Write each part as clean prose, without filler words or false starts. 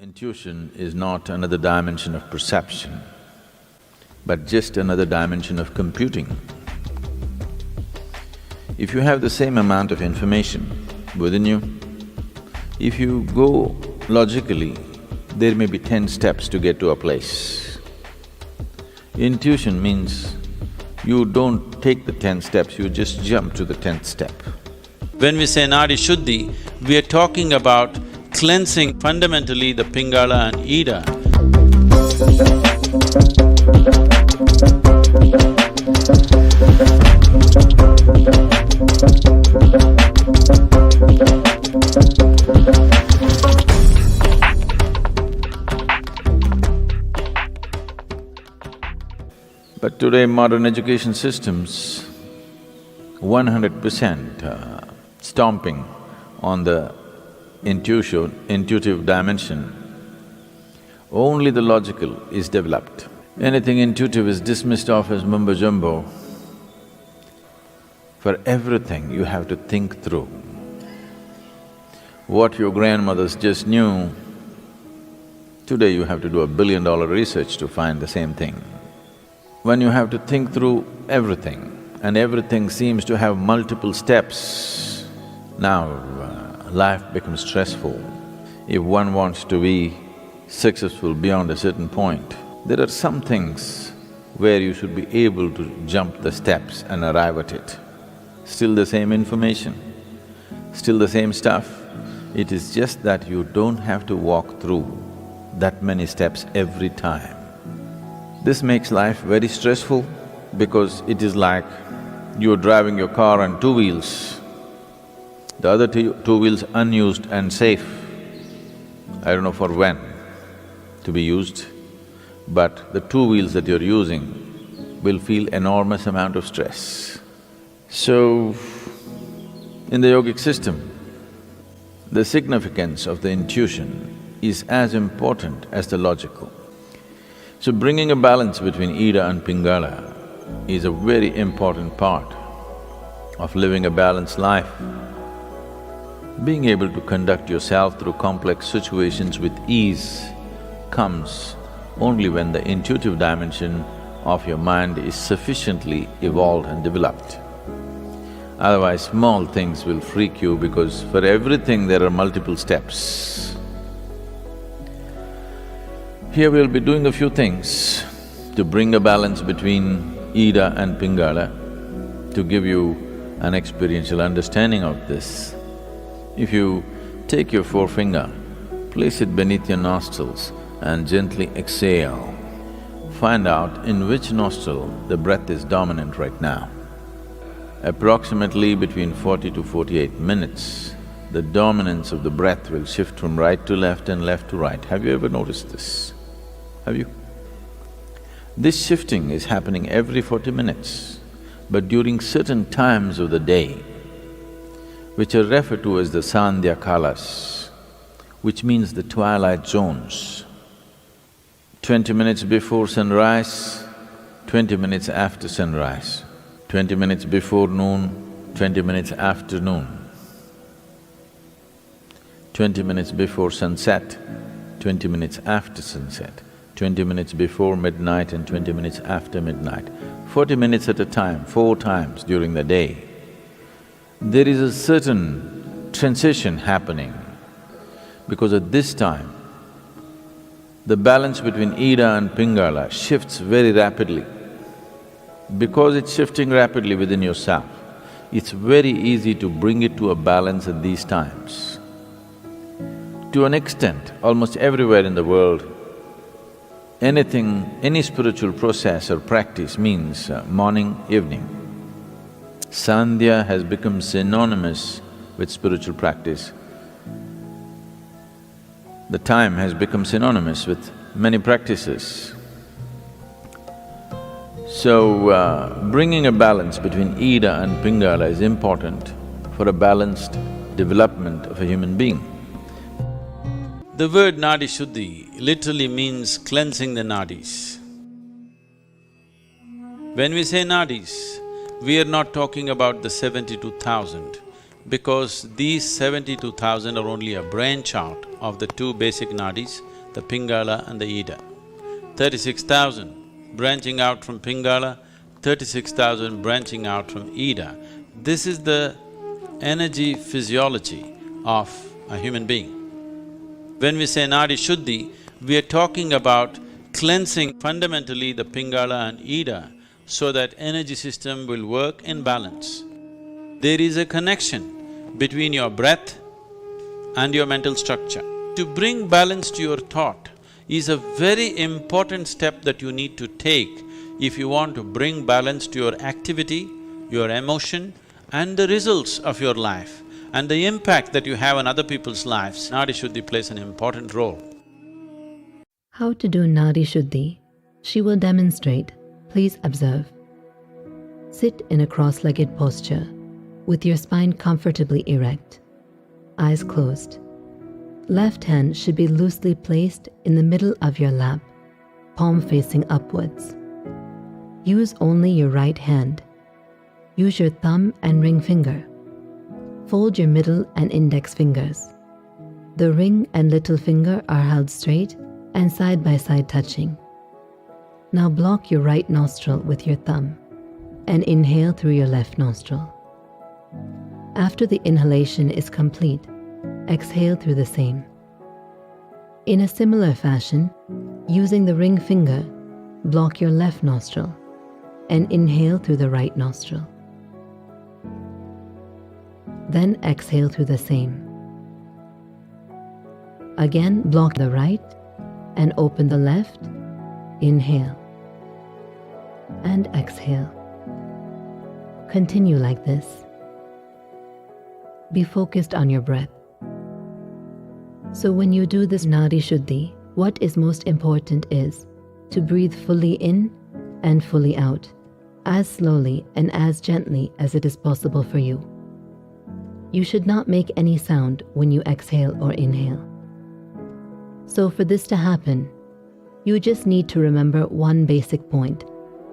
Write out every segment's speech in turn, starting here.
Intuition is not another dimension of perception, but just another dimension of computing. If you have the same amount of information within you, if you go logically, there may be 10 steps to get to a place. Intuition means you don't take the 10 steps, you just jump to the 10th step. When we say Nadi Shuddhi, we are talking about cleansing fundamentally the Pingala and Ida. But today modern education systems, 100% stomping on the intuitive dimension, only the logical is developed. Anything intuitive is dismissed off as mumbo-jumbo. For everything you have to think through. What your grandmothers just knew, today you have to do $1 billion research to find the same thing. When you have to think through everything, and everything seems to have multiple steps, now life becomes stressful. If one wants to be successful beyond a certain point, there are some things where you should be able to jump the steps and arrive at it. Still the same information, still the same stuff. It is just that you don't have to walk through that many steps every time. This makes life very stressful because it is like you're driving your car on two wheels. The other two wheels unused and safe. I don't know for when to be used, but the two wheels that you're using will feel enormous amount of stress. So, in the yogic system, the significance of the intuition is as important as the logical. So bringing a balance between Ida and Pingala is a very important part of living a balanced life. Being able to conduct yourself through complex situations with ease comes only when the intuitive dimension of your mind is sufficiently evolved and developed. Otherwise, small things will freak you because for everything there are multiple steps. Here we'll be doing a few things to bring a balance between Ida and Pingala, to give you an experiential understanding of this. If you take your forefinger, place it beneath your nostrils and gently exhale, find out in which nostril the breath is dominant right now. Approximately between 40 to 48 minutes, the dominance of the breath will shift from right to left and left to right. Have you ever noticed this? Have you? This shifting is happening every 40 minutes, but during certain times of the day, which are referred to as the Sandhya Kalas, which means the twilight zones. 20 minutes before sunrise, 20 minutes after sunrise, 20 minutes before noon, 20 minutes after noon, 20 minutes before sunset, 20 minutes after sunset, 20 minutes before midnight and 20 minutes after midnight, 40 minutes at a time, 4 times during the day. There is a certain transition happening because at this time, the balance between Ida and Pingala shifts very rapidly. Because it's shifting rapidly within yourself, it's very easy to bring it to a balance at these times. To an extent, almost everywhere in the world, any spiritual process or practice means morning, evening. Sandhya has become synonymous with spiritual practice. The time has become synonymous with many practices. So, bringing a balance between Ida and Pingala is important for a balanced development of a human being. The word Nadi Shuddhi literally means cleansing the nadis. When we say nadis, we are not talking about the 72,000, because these 72,000 are only a branch out of the two basic nadis, the Pingala and the Ida. 36,000 branching out from Pingala, 36,000 branching out from Ida. This is the energy physiology of a human being. When we say Nadi Shuddhi, we are talking about cleansing fundamentally the Pingala and Ida so that energy system will work in balance. There is a connection between your breath and your mental structure. To bring balance to your thought is a very important step that you need to take if you want to bring balance to your activity, your emotion and the results of your life and the impact that you have on other people's lives. Nadi Shuddhi plays an important role. How to do Nadi Shuddhi? She will demonstrate. Please observe. Sit in a cross-legged posture with your spine comfortably erect, eyes closed. Left hand should be loosely placed in the middle of your lap, palm facing upwards. Use only your right hand. Use your thumb and ring finger. Fold your middle and index fingers. The ring and little finger are held straight and side by side touching. Now block your right nostril with your thumb and inhale through your left nostril. After the inhalation is complete, exhale through the same. In a similar fashion, using the ring finger, block your left nostril and inhale through the right nostril. Then exhale through the same. Again, block the right and open the left, inhale and exhale. Continue like this. Be focused on your breath. So when you do this Nadi Shuddhi, what is most important is to breathe fully in and fully out, as slowly and as gently as it is possible for you. You should not make any sound when you exhale or inhale. So for this to happen, you just need to remember one basic point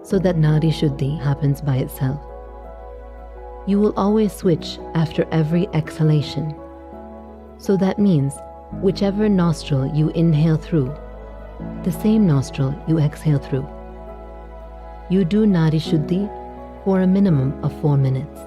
so that Nadi Shuddhi happens by itself. You will always switch after every exhalation. So that means whichever nostril you inhale through, the same nostril you exhale through. You do Nadi Shuddhi for a minimum of 4 minutes.